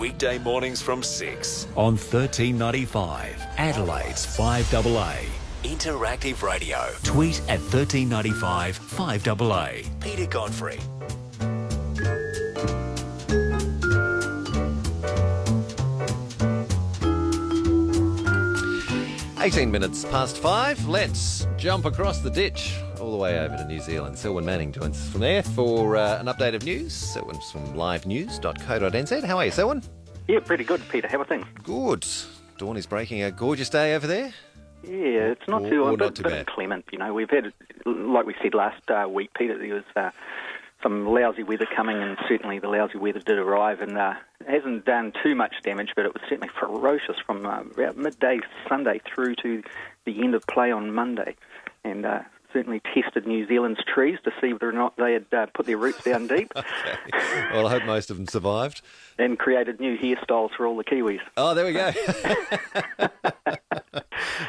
weekday mornings from 6 on 1395, Adelaide's 5AA. Interactive radio. Tweet at 1395 5AA. Peter Godfrey. 18 minutes past 5. Let's jump across the ditch all the way over to New Zealand. Selwyn Manning joins us from there for an update of news. Selwyn's from livenews.co.nz. How are you, Selwyn? Yeah, pretty good, Peter. How are things? Good. Dawn is breaking a gorgeous day over there. Yeah, it's not too bad. Clement. You know, we've had, like we said last week, Peter, there was some lousy weather coming, and certainly the lousy weather did arrive, and it hasn't done too much damage, but it was certainly ferocious from about midday Sunday through to the end of play on Monday, and certainly tested New Zealand's trees to see whether or not they had put their roots down deep. Okay. Well, I hope most of them survived. And created new hairstyles for all the Kiwis. Oh, there we go.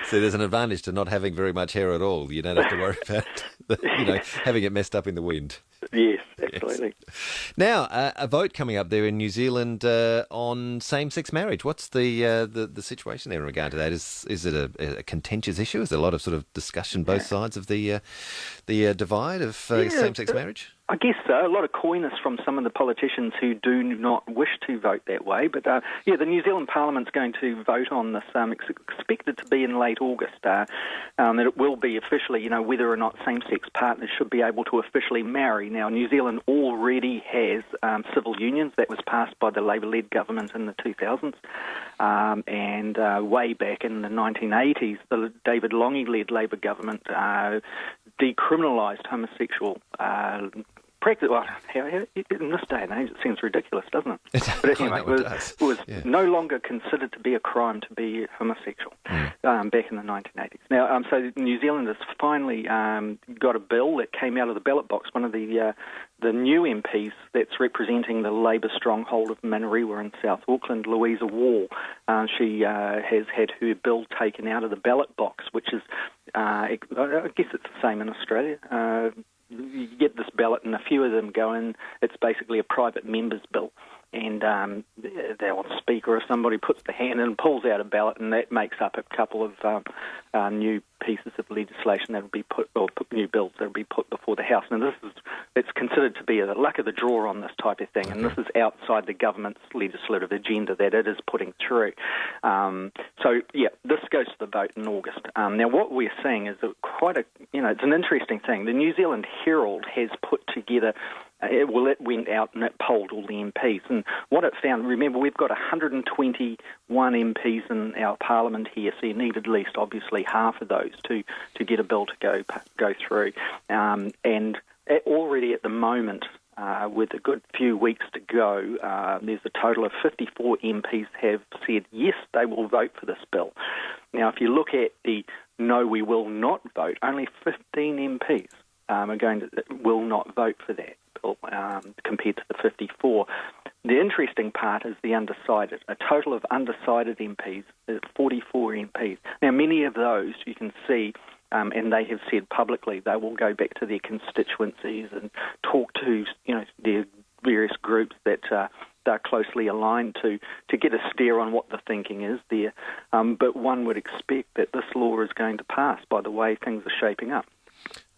So there's an advantage to not having very much hair at all. You don't have to worry about having it messed up in the wind. Yes, absolutely. Yes. Now, a vote coming up there in New Zealand on same-sex marriage. What's the situation there in regard to that? Is it a contentious issue? Is there a lot of sort of discussion both sides of the divide of same-sex marriage? I guess so. A lot of coyness from some of the politicians who do not wish to vote that way. But, the New Zealand Parliament's going to vote on this. It's expected to be in late August, that it will be officially, whether or not same-sex partners should be able to officially marry. Now, New Zealand already has civil unions. That was passed by the Labour-led government in the 2000s. And way back in the 1980s, the David Lange-led Labour government decriminalised homosexual practice. Well, in this day and age, it seems ridiculous, doesn't it? But anyway, it was no longer considered to be a crime to be homosexual back in the 1980s. Now, so New Zealand has finally got a bill that came out of the ballot box. One of the new MPs that's representing the Labour stronghold of Manarewa in South Auckland, Louisa Wall, she has had her bill taken out of the ballot box, which is, I guess it's the same in Australia. You get this ballot and a few of them go in. It's basically a private member's bill. And the speaker or somebody puts the hand in and pulls out a ballot, and that makes up a couple of new pieces of legislation that will be new bills that will be put before the House. And it's considered to be a luck of the draw on this type of thing, and this is outside the government's legislative agenda that it is putting through. This goes to the vote in August. Now, what we're seeing is it's an interesting thing. The New Zealand Herald has put together. It went out and it polled all the MPs. And what it found, remember, we've got 121 MPs in our parliament here, so you need at least, obviously, half of those to get a bill to go through. And already at the moment, with a good few weeks to go, there's a total of 54 MPs have said, yes, they will vote for this bill. Now, if you look at the no, we will not vote, only 15 MPs will not vote for that. Compared to the 54. The interesting part is the undecided. A total of undecided MPs is 44 MPs. Now, many of those you can see, and they have said publicly, they will go back to their constituencies and talk to their various groups that they're closely aligned to get a steer on what the thinking is there. But one would expect that this law is going to pass by the way things are shaping up.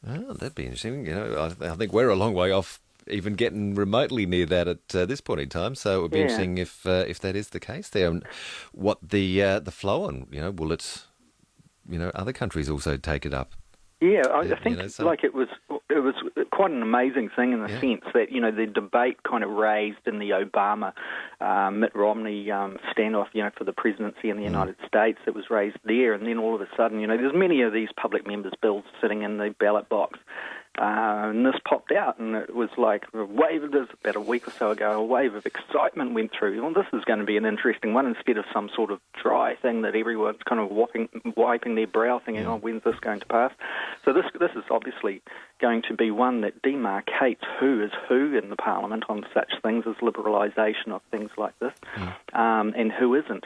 Oh, that'd be interesting. I think we're a long way off even getting remotely near that at this point in time. So it would be interesting if that is the case there. And what the flow on, will it, other countries also take it up? Yeah, I think it was quite an amazing thing in the sense that, the debate kind of raised in the Obama, Mitt Romney standoff, for the presidency in the United States. It was raised there, and then all of a sudden, there's many of these public members' bills sitting in the ballot box. And this popped out, and it was like a wave of this, about a week or so ago, a wave of excitement went through. Well, this is going to be an interesting one instead of some sort of dry thing that everyone's kind of wiping their brow thinking, when's this going to pass? So this is obviously going to be one that demarcates who is who in the Parliament on such things as liberalisation of things like this, and who isn't.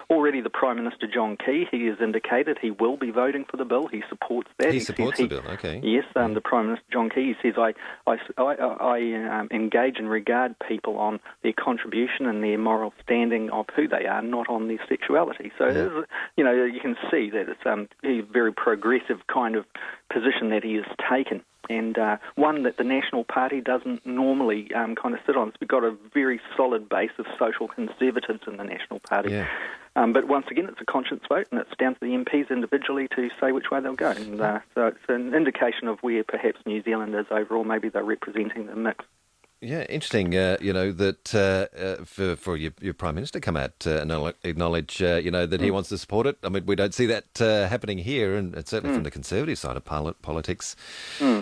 Already the Prime Minister, John Key, he has indicated he will be voting for the bill. He supports that. He supports the bill, okay. Yes, the Prime Minister, John Key, he says, I engage and regard people on their contribution and their moral standing of who they are, not on their sexuality. So, you can see that it's a very progressive kind of position that he has taken, and one that the National Party doesn't normally kind of sit on. We've got a very solid base of social conservatives in the National Party. Yeah. But once again, it's a conscience vote, and it's down to the MPs individually to say which way they'll go. And so it's an indication of where perhaps New Zealand is overall. Maybe they're representing the mix. Yeah, interesting, that for your Prime Minister come out and acknowledge, that he wants to support it. I mean, we don't see that happening here, and certainly from the Conservative side of politics,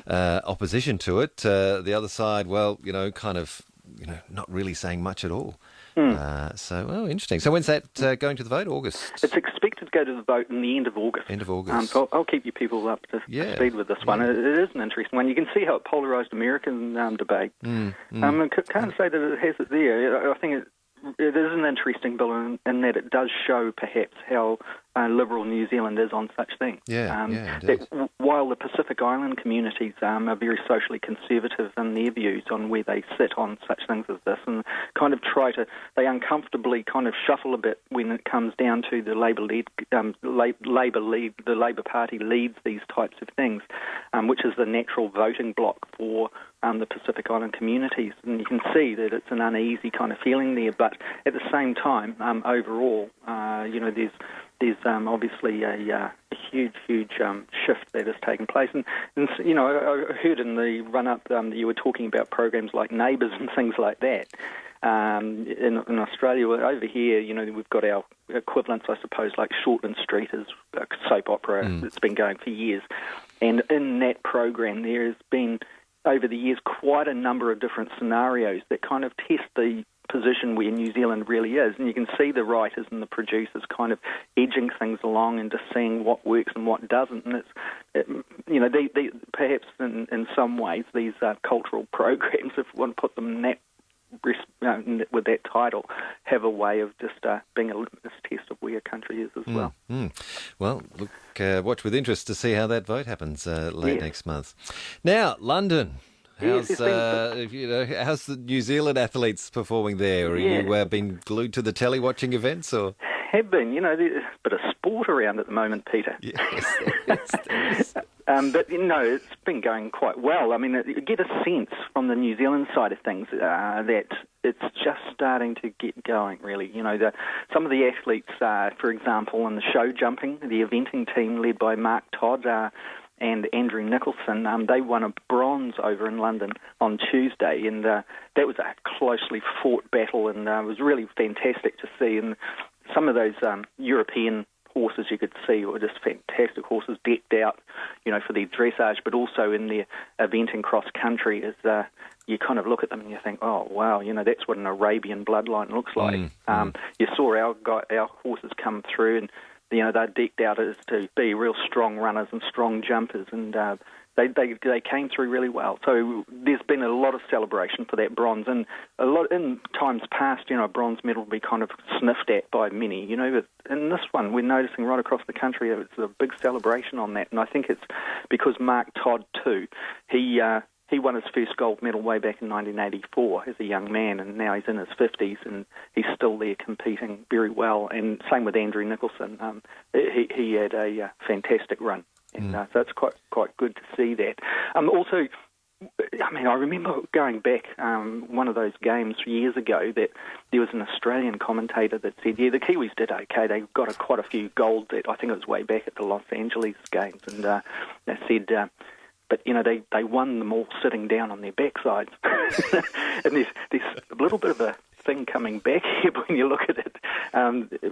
opposition to it. The other side, not really saying much at all. Interesting. So when's that going to the vote? August? It's expected to go to the vote in the end of August. End of August. So I'll keep you people up to speed with this one. It is an interesting one. You can see how it polarised American debate. I can't say that it has it there. I think it is an interesting bill in that it does show perhaps how liberal New Zealand is on such things. That while the Pacific Island communities are very socially conservative in their views on where they sit on such things as this, and kind of they uncomfortably kind of shuffle a bit when it comes down to the the Labour Party leads these types of things, which is the natural voting bloc for the Pacific Island communities. And you can see that it's an uneasy kind of feeling there, but at the same time, overall, there's obviously a huge shift that has taken place. And I heard in the run-up that you were talking about programs like Neighbours and things like that. In Australia, over here, we've got our equivalents, I suppose, like Shortland Street is a soap opera that's been going for years. And in that program, there has been, over the years, quite a number of different scenarios that kind of test the position where New Zealand really is, and you can see the writers and the producers kind of edging things along and just seeing what works and what doesn't. And it's, perhaps in some ways these cultural programs, if we want to put them in that with that title, have a way of just being a litmus test of where a country is as well. Well, look, watch with interest to see how that vote happens late next month. Now, London. How's the New Zealand athletes performing there? Are you been glued to the telly watching events, or? Have been. There's a bit of sport around at the moment, Peter. Yes. But it's been going quite well. I mean, you get a sense from the New Zealand side of things that it's just starting to get going, really. Some of the athletes, for example, in the show jumping, the eventing team led by Mark Todd, and Andrew Nicholson, they won a bronze over in London on Tuesday, and that was a closely fought battle, and it was really fantastic to see. And some of those European horses you could see were just fantastic horses, decked out, for their dressage, but also in their eventing cross-country, as you kind of look at them and you think, oh, wow, that's what an Arabian bloodline looks like. You saw our horses come through, and they're decked out as to be real strong runners and strong jumpers, and they came through really well. So there's been a lot of celebration for that bronze, and a lot in times past, a bronze medal will be kind of sniffed at by many, but in this one we're noticing right across the country it's a big celebration on that, and I think it's because Mark Todd too, he won his first gold medal way back in 1984 as a young man, and now he's in his 50s and he's still there competing very well. And same with Andrew Nicholson. He had a fantastic run, and so it's quite good to see that. Also, I remember going back one of those games years ago that there was an Australian commentator that said, the Kiwis did okay. They got quite a few gold. I think it was way back at the Los Angeles games, and they said... But, they won them all sitting down on their backsides. And there's a little bit of a thing coming back here when you look at it.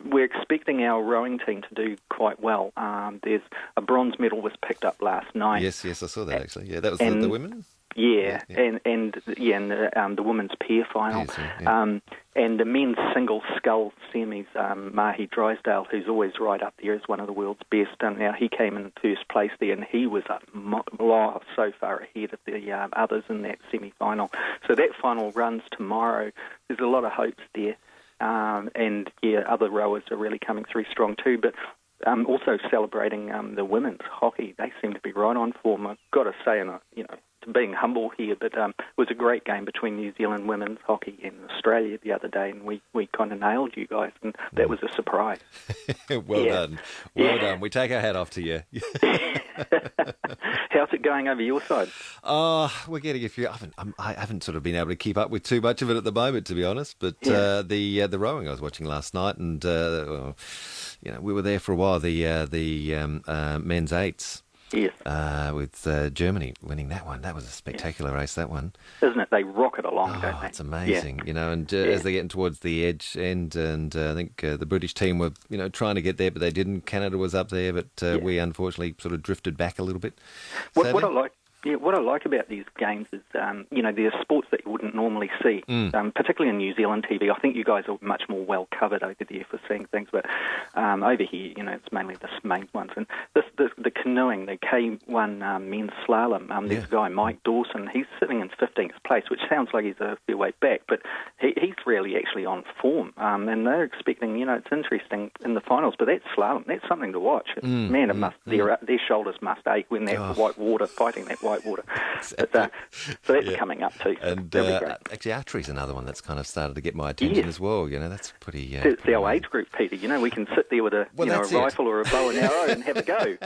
We're expecting our rowing team to do quite well. There's a bronze medal was picked up last night. Yes, I saw that actually. Yeah, that was the women? And the women's pair final. And the men's single scull semis, Mahi Drysdale, who's always right up there as one of the world's best. Now he came in first place there, and he was so far ahead of the others in that semi-final. So that final runs tomorrow. There's a lot of hopes there. Other rowers are really coming through strong too. But also celebrating the women's hockey. They seem to be right on form. I've got to say, being humble here, but it was a great game between New Zealand women's hockey and Australia the other day, and we kind of nailed you guys, and that was a surprise. Well done. We take our hat off to you. How's it going over your side? We're getting a few. I haven't sort of been able to keep up with too much of it at the moment, to be honest. But the rowing I was watching last night, and we were there for a while. The men's eights. Yes. With Germany winning that one. That was a spectacular race, that one. Isn't it? They rocket along, don't they? It's amazing, and as they're getting towards the edge and I think the British team were, trying to get there, but they didn't. Canada was up there, but we unfortunately sort of drifted back a little bit. What I like about these games is, there's sports that you wouldn't normally see, particularly in New Zealand TV. I think you guys are much more well covered over there for seeing things, but over here, it's mainly the main ones. And the canoeing, the K1 men's slalom, there's a guy, Mike Dawson, he's sitting in 15th place, which sounds like he's a fair way back, but he's really actually on form. And they're expecting, it's interesting in the finals, but that slalom, that's something to watch. Their shoulders must ache when that white water, fighting that white water. But, so that's coming up too. And actually, archery's another one that's kind of started to get my attention as well. That's pretty. It's our age group, Peter. We can sit there with a rifle or a bow and arrow and have a go.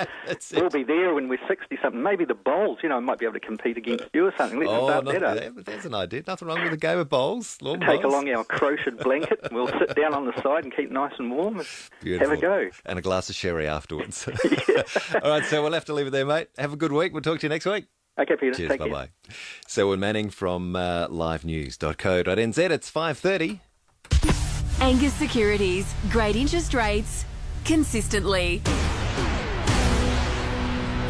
We'll be there when we're 60-something. Maybe the bowls, might be able to compete against you or something. Let's start that up. There's an idea. Nothing wrong with a game of bowls. Take along our crocheted blanket. We'll sit down on the side and keep nice and warm. And have a go. And a glass of sherry afterwards. All right, so we'll have to leave it there, mate. Have a good week. We'll talk to you next week. Okay, Peter. Cheers, take bye-bye. Selwyn Manning from livenews.co.nz. It's 5:30. Angus Securities. Great interest rates. Consistently.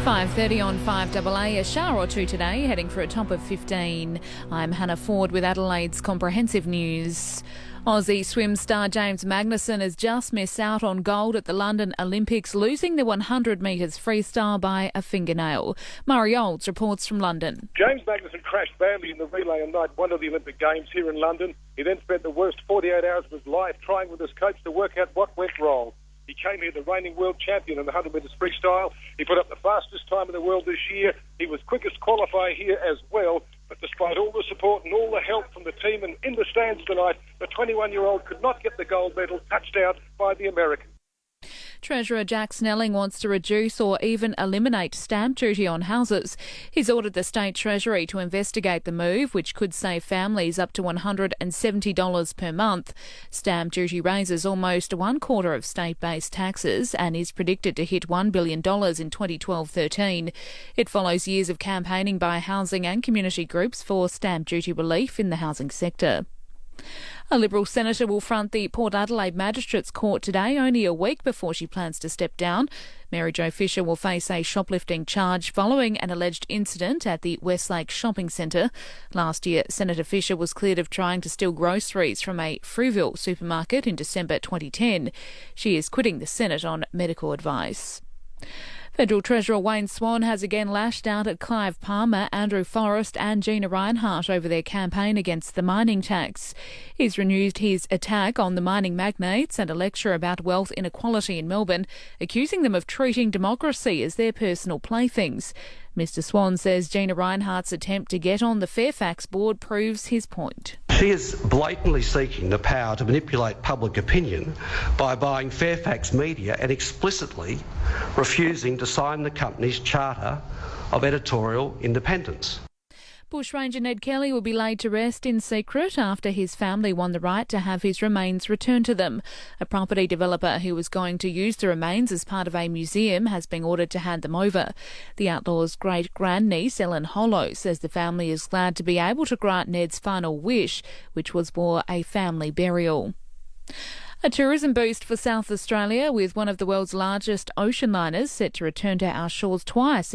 5:30 on 5AA, a shower or two today, heading for a top of 15. I'm Hannah Ford with Adelaide's comprehensive news. Aussie swim star James Magnussen has just missed out on gold at the London Olympics, losing the 100 metres freestyle by a fingernail. Murray Olds reports from London. James Magnussen crashed badly in the relay on night one of the Olympic Games here in London. He then spent the worst 48 hours of his life trying with his coach to work out what went wrong. He came here the reigning world champion in the 100 metres freestyle. He put up the fastest time in the world this year. He was quickest qualifier here as well. But despite all the support and all the help from the team and in the stands tonight, the 21-year-old could not get the gold medal, touched out by the American. Treasurer Jack Snelling wants to reduce or even eliminate stamp duty on houses. He's ordered the State Treasury to investigate the move, which could save families up to $170 per month. Stamp duty raises almost 1/4 of state-based taxes and is predicted to hit $1 billion in 2012-13. It follows years of campaigning by housing and community groups for stamp duty relief in the housing sector. A Liberal senator will front the Port Adelaide Magistrates Court today, only a week before she plans to step down. Mary Jo Fisher will face a shoplifting charge following an alleged incident at the Westlake Shopping Centre. Last year, Senator Fisher was cleared of trying to steal groceries from a Frueville supermarket in December 2010. She is quitting the Senate on medical advice. Federal Treasurer Wayne Swan has again lashed out at Clive Palmer, Andrew Forrest and Gina Rinehart over their campaign against the mining tax. He's renewed his attack on the mining magnates and a lecture about wealth inequality in Melbourne, accusing them of treating democracy as their personal playthings. Mr Swan says Gina Rinehart's attempt to get on the Fairfax board proves his point. She is blatantly seeking the power to manipulate public opinion by buying Fairfax media and explicitly refusing to sign the company's charter of editorial independence. Bushranger Ned Kelly will be laid to rest in secret after his family won the right to have his remains returned to them. A property developer who was going to use the remains as part of a museum has been ordered to hand them over. The outlaw's great-grandniece, Ellen Hollow, says the family is glad to be able to grant Ned's final wish, which was for a family burial. A tourism boost for South Australia, with one of the world's largest ocean liners set to return to our shores twice